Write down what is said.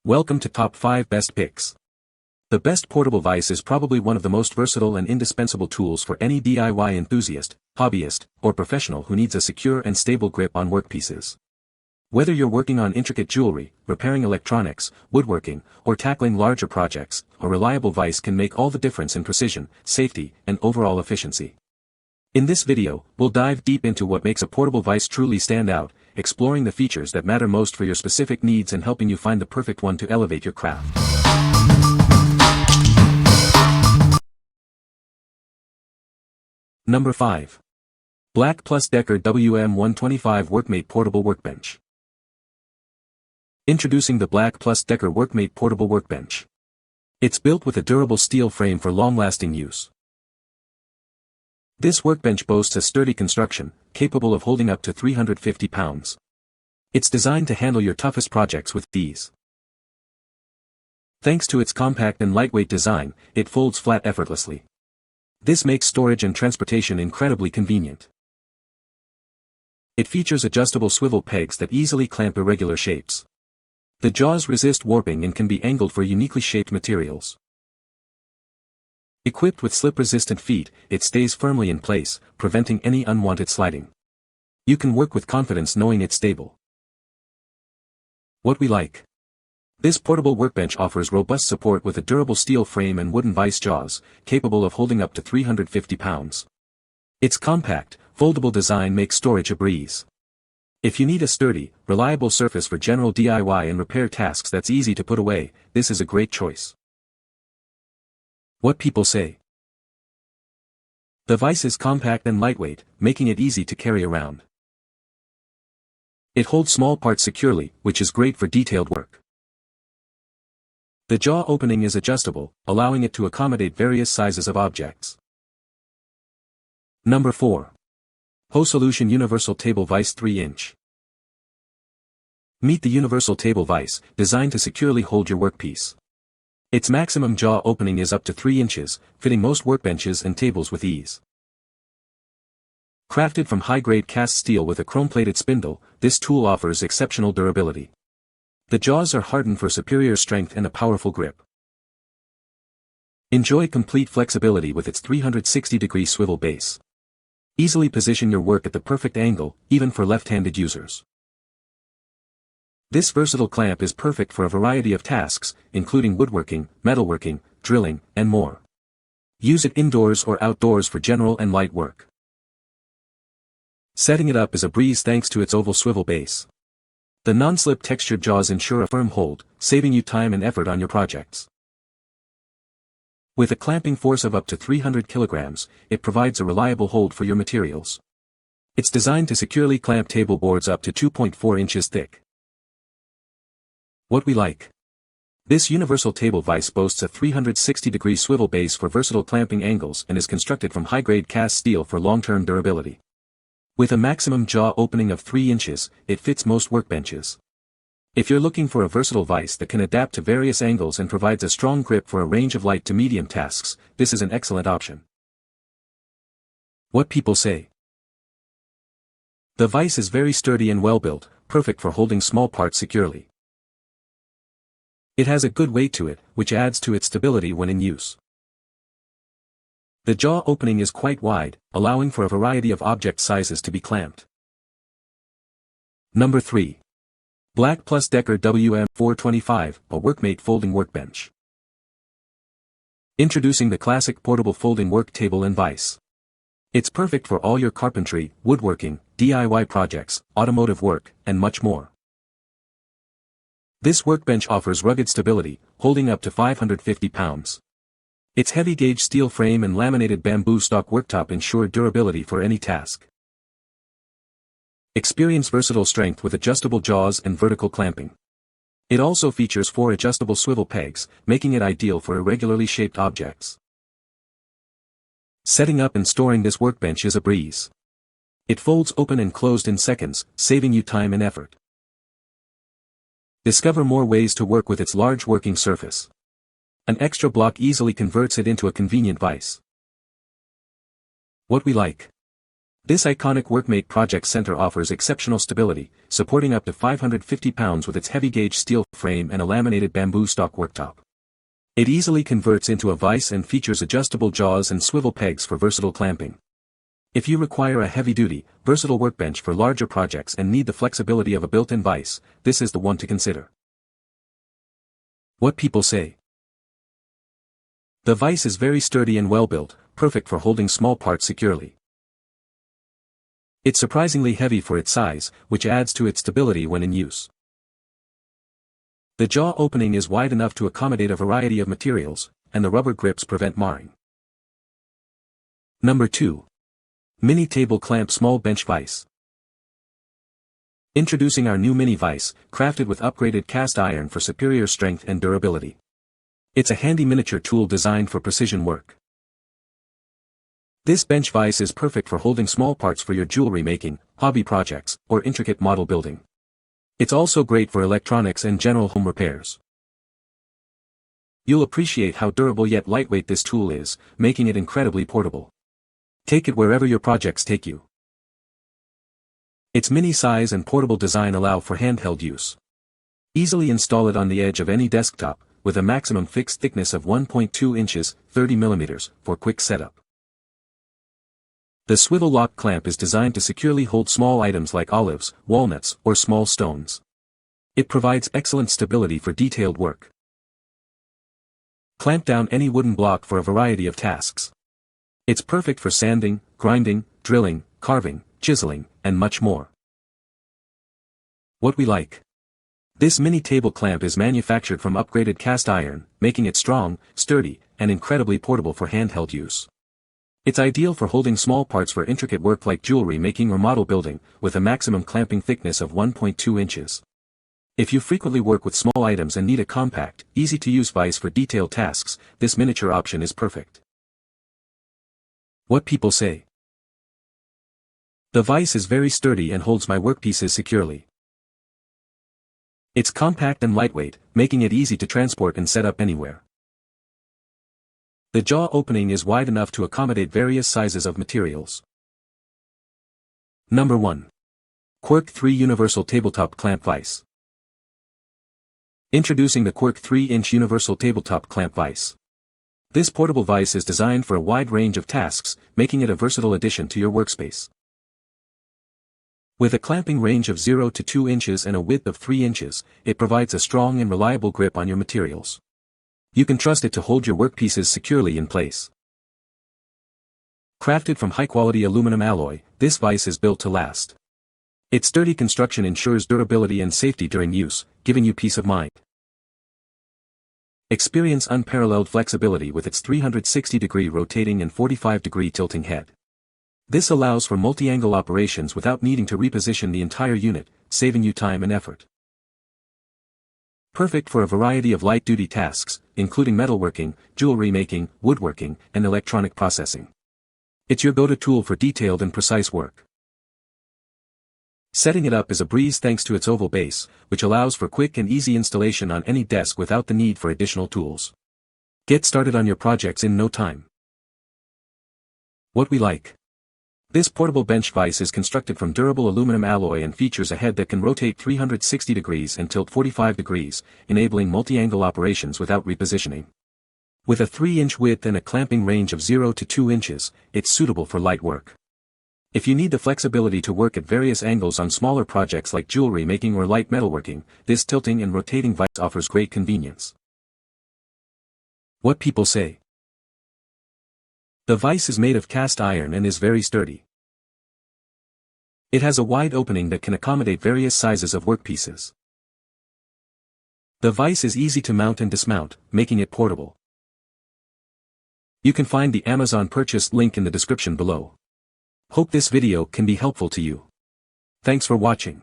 Welcome to Top 5 Best Picks. The best portable vise is probably one of the most versatile and indispensable tools for any DIY enthusiast, hobbyist, or professional who needs a secure and stable grip on workpieces. Whether you're working on intricate jewelry, repairing electronics, woodworking, or tackling larger projects, a reliable vise can make all the difference in precision, safety, and overall efficiency. In this video, we'll dive deep into what makes a portable vise truly stand out, exploring the features that matter most for your specific needs and helping you find the perfect one to elevate your craft. Number 5. BLACK+DECKER WM125 Workmate Portable Workbench. Introducing the BLACK+DECKER Workmate Portable Workbench. It's built with a durable steel frame for long-lasting use. This workbench boasts a sturdy construction, capable of holding up to 350 pounds. It's designed to handle your toughest projects with ease. Thanks to its compact and lightweight design, it folds flat effortlessly. This makes storage and transportation incredibly convenient. It features adjustable swivel pegs that easily clamp irregular shapes. The jaws resist warping and can be angled for uniquely shaped materials. Equipped with slip-resistant feet, it stays firmly in place, preventing any unwanted sliding. You can work with confidence knowing it's stable. What we like. This portable workbench offers robust support with a durable steel frame and wooden vise jaws, capable of holding up to 350 pounds. Its compact, foldable design makes storage a breeze. If you need a sturdy, reliable surface for general DIY and repair tasks that's easy to put away, this is a great choice. What people say. The vise is compact and lightweight, making it easy to carry around. It holds small parts securely, which is great for detailed work. The jaw opening is adjustable, allowing it to accommodate various sizes of objects. Number 4. Housolution Universal Table Vise 3-inch. Meet the Universal Table Vise, designed to securely hold your workpiece. Its maximum jaw opening is up to 3 inches, fitting most workbenches and tables with ease. Crafted from high-grade cast steel with a chrome-plated spindle, this tool offers exceptional durability. The jaws are hardened for superior strength and a powerful grip. Enjoy complete flexibility with its 360-degree swivel base. Easily position your work at the perfect angle, even for left-handed users. This versatile clamp is perfect for a variety of tasks, including woodworking, metalworking, drilling, and more. Use it indoors or outdoors for general and light work. Setting it up is a breeze thanks to its oval swivel base. The non-slip textured jaws ensure a firm hold, saving you time and effort on your projects. With a clamping force of up to 300 kilograms, it provides a reliable hold for your materials. It's designed to securely clamp table boards up to 2.4 inches thick. What we like. This universal table vise boasts a 360-degree swivel base for versatile clamping angles and is constructed from high-grade cast steel for long-term durability. With a maximum jaw opening of 3 inches, it fits most workbenches. If you're looking for a versatile vise that can adapt to various angles and provides a strong grip for a range of light to medium tasks, this is an excellent option. What people say. The vise is very sturdy and well-built, perfect for holding small parts securely. It has a good weight to it, which adds to its stability when in use. The jaw opening is quite wide, allowing for a variety of object sizes to be clamped. Number 3. BLACK+DECKER WM425, a Workmate Folding Workbench. Introducing the classic portable folding work table and vise. It's perfect for all your carpentry, woodworking, DIY projects, automotive work, and much more. This workbench offers rugged stability, holding up to 550 pounds. Its heavy-gauge steel frame and laminated bamboo stock worktop ensure durability for any task. Experience versatile strength with adjustable jaws and vertical clamping. It also features 4 adjustable swivel pegs, making it ideal for irregularly shaped objects. Setting up and storing this workbench is a breeze. It folds open and closed in seconds, saving you time and effort. Discover more ways to work with its large working surface. An extra block easily converts it into a convenient vise. What we like. This iconic Workmate project center offers exceptional stability, supporting up to 550 pounds with its heavy-gauge steel frame and a laminated bamboo stock worktop. It easily converts into a vise and features adjustable jaws and swivel pegs for versatile clamping. If you require a heavy-duty, versatile workbench for larger projects and need the flexibility of a built-in vise, this is the one to consider. What people say. The vise is very sturdy and well-built, perfect for holding small parts securely. It's surprisingly heavy for its size, which adds to its stability when in use. The jaw opening is wide enough to accommodate a variety of materials, and the rubber grips prevent marring. Number 2. Mini Table Clamp Small Bench Vise. Introducing our new mini vise, crafted with upgraded cast iron for superior strength and durability. It's a handy miniature tool designed for precision work. This bench vise is perfect for holding small parts for your jewelry making, hobby projects, or intricate model building. It's also great for electronics and general home repairs. You'll appreciate how durable yet lightweight this tool is, making it incredibly portable. Take it wherever your projects take you. Its mini size and portable design allow for handheld use. Easily install it on the edge of any desktop, with a maximum fixed thickness of 1.2 inches, 30 mm, for quick setup. The swivel lock clamp is designed to securely hold small items like olives, walnuts, or small stones. It provides excellent stability for detailed work. Clamp down any wooden block for a variety of tasks. It's perfect for sanding, grinding, drilling, carving, chiseling, and much more. What we like. This mini table clamp is manufactured from upgraded cast iron, making it strong, sturdy, and incredibly portable for handheld use. It's ideal for holding small parts for intricate work like jewelry making or model building, with a maximum clamping thickness of 1.2 inches. If you frequently work with small items and need a compact, easy-to-use vise for detailed tasks, this miniature option is perfect. What people say. The vise is very sturdy and holds my workpieces securely. It's compact and lightweight, making it easy to transport and set up anywhere. The jaw opening is wide enough to accommodate various sizes of materials. Number 1. QWORK 3 Universal Tabletop Clamp Vise. Introducing the QWORK 3-inch Universal Tabletop Clamp Vise. This portable vise is designed for a wide range of tasks, making it a versatile addition to your workspace. With a clamping range of 0 to 2 inches and a width of 3 inches, it provides a strong and reliable grip on your materials. You can trust it to hold your workpieces securely in place. Crafted from high-quality aluminum alloy, this vise is built to last. Its sturdy construction ensures durability and safety during use, giving you peace of mind. Experience unparalleled flexibility with its 360-degree rotating and 45-degree tilting head. This allows for multi-angle operations without needing to reposition the entire unit, saving you time and effort. Perfect for a variety of light-duty tasks, including metalworking, jewelry making, woodworking, and electronic processing. It's your go-to tool for detailed and precise work. Setting it up is a breeze thanks to its oval base, which allows for quick and easy installation on any desk without the need for additional tools. Get started on your projects in no time. What we like. This portable bench vise is constructed from durable aluminum alloy and features a head that can rotate 360 degrees and tilt 45 degrees, enabling multi-angle operations without repositioning. With a 3-inch width and a clamping range of 0 to 2 inches, it's suitable for light work. If you need the flexibility to work at various angles on smaller projects like jewelry making or light metalworking, this tilting and rotating vise offers great convenience. What people say. The vise is made of cast iron and is very sturdy. It has a wide opening that can accommodate various sizes of workpieces. The vise is easy to mount and dismount, making it portable. You can find the Amazon purchase link in the description below. Hope this video can be helpful to you. Thanks for watching.